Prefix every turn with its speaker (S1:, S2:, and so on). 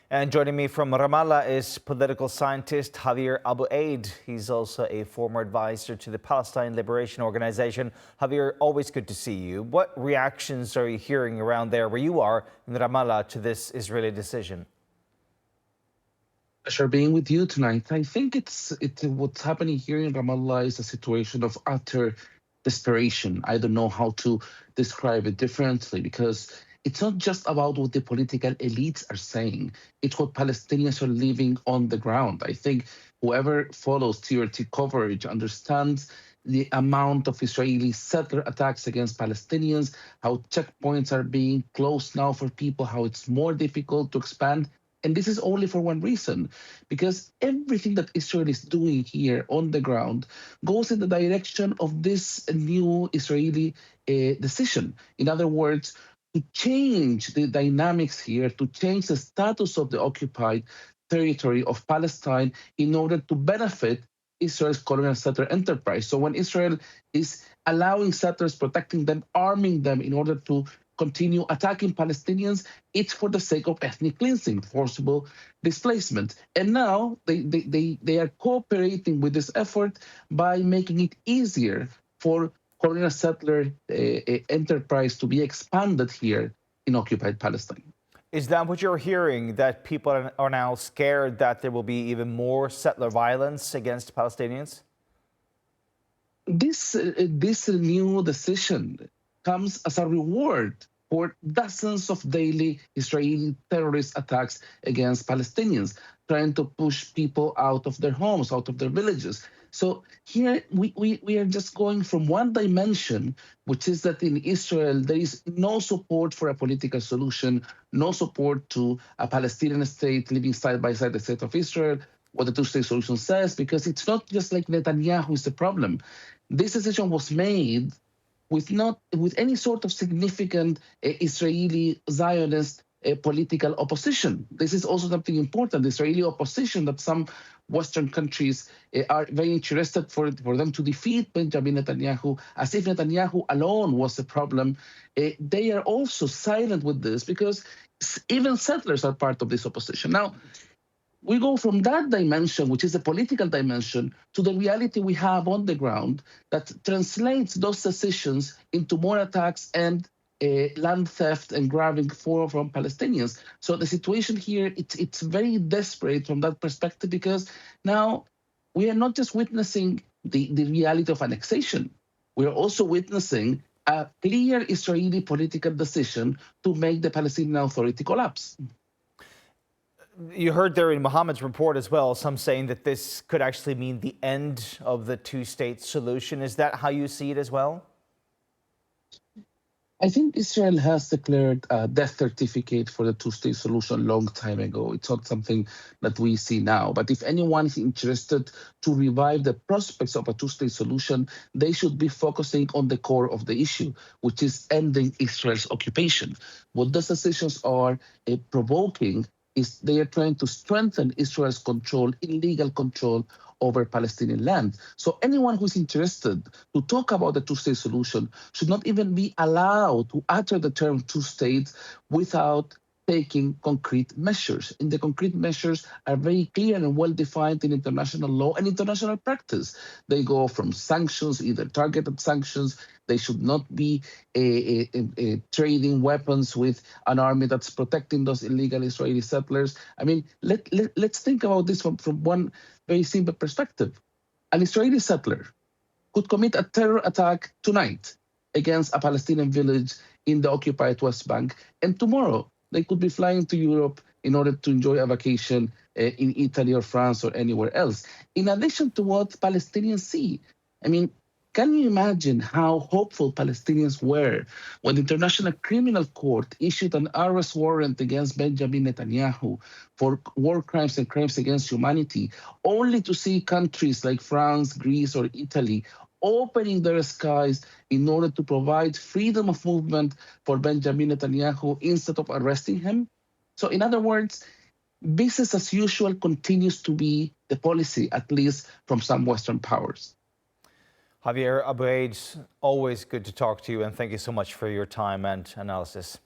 S1: And joining me from Ramallah is political scientist Xavier Abu Aid. He's also a former advisor to the Palestine Liberation Organization. Javier, always good to see you. What reactions are you hearing around there where you are in Ramallah to this Israeli decision?
S2: Pleasure being with you tonight. I think it's what's happening here in Ramallah is a situation of utter desperation. I don't know how to describe it differently because it's not just about what the political elites are saying. It's what Palestinians are living on the ground. I think whoever follows TRT coverage understands the amount of Israeli settler attacks against Palestinians, how checkpoints are being closed now for people, how it's more difficult to expand. And this is only for one reason, because everything that Israel is doing here on the ground goes in the direction of this new Israeli decision. In other words, to change the dynamics here, to change the status of the occupied territory of Palestine in order to benefit Israel's colonial settler enterprise. So when Israel is allowing settlers, protecting them, arming them in order to continue attacking Palestinians, it's for the sake of ethnic cleansing, forcible displacement. And now they are cooperating with this effort by making it easier for colonial settler enterprise to be expanded here in occupied Palestine.
S1: Is that what you're hearing, that people are now scared that there will be even more settler violence against Palestinians?
S2: This new decision comes as a reward for dozens of daily Israeli terrorist attacks against Palestinians, trying to push people out of their homes, out of their villages. So here we are just going from one dimension, which is that in Israel there is no support for a political solution, no support to a Palestinian state living side by side the state of Israel, what the two-state solution says, because it's not just like Netanyahu is the problem. This decision was made with any sort of significant Israeli Zionist political opposition. This is also something important. The Israeli opposition that some Western countries are very interested for them to defeat Benjamin Netanyahu, as if Netanyahu alone was the problem. They are also silent with this because even settlers are part of this opposition. Now, we go from that dimension, which is a political dimension, to the reality we have on the ground that translates those decisions into more attacks and land theft and grabbing from Palestinians. So the situation here, it's very desperate from that perspective, because now we are not just witnessing the reality of annexation, we are also witnessing a clear Israeli political decision to make the Palestinian Authority collapse.
S1: You heard there in Mohammed's report as well, some saying that this could actually mean the end of the two-state solution. Is that how you see it as well?
S2: I think Israel has declared a death certificate for the two-state solution a long time ago. It's not something that we see now. But if anyone is interested to revive the prospects of a two-state solution, they should be focusing on the core of the issue, which is ending Israel's occupation. What those decisions are provoking is they are trying to strengthen Israel's control, illegal control over Palestinian land. So anyone who's interested to talk about the two-state solution should not even be allowed to utter the term two states without taking concrete measures. And the concrete measures are very clear and well defined in international law and international practice. They go from sanctions, either targeted sanctions. They should not be trading weapons with an army that's protecting those illegal Israeli settlers. I mean, let's think about this from one very simple perspective. An Israeli settler could commit a terror attack tonight against a Palestinian village in the occupied West Bank, and tomorrow they could be flying to Europe in order to enjoy a vacation in Italy or France or anywhere else. In addition to what Palestinians see, I mean, can you imagine how hopeful Palestinians were when the International Criminal Court issued an arrest warrant against Benjamin Netanyahu for war crimes and crimes against humanity, only to see countries like France, Greece, or Italy opening their skies in order to provide freedom of movement for Benjamin Netanyahu instead of arresting him? So in other words, business as usual continues to be the policy, at least from some Western powers.
S1: Xavier Abu Aid, always good to talk to you, and thank you so much for your time and analysis.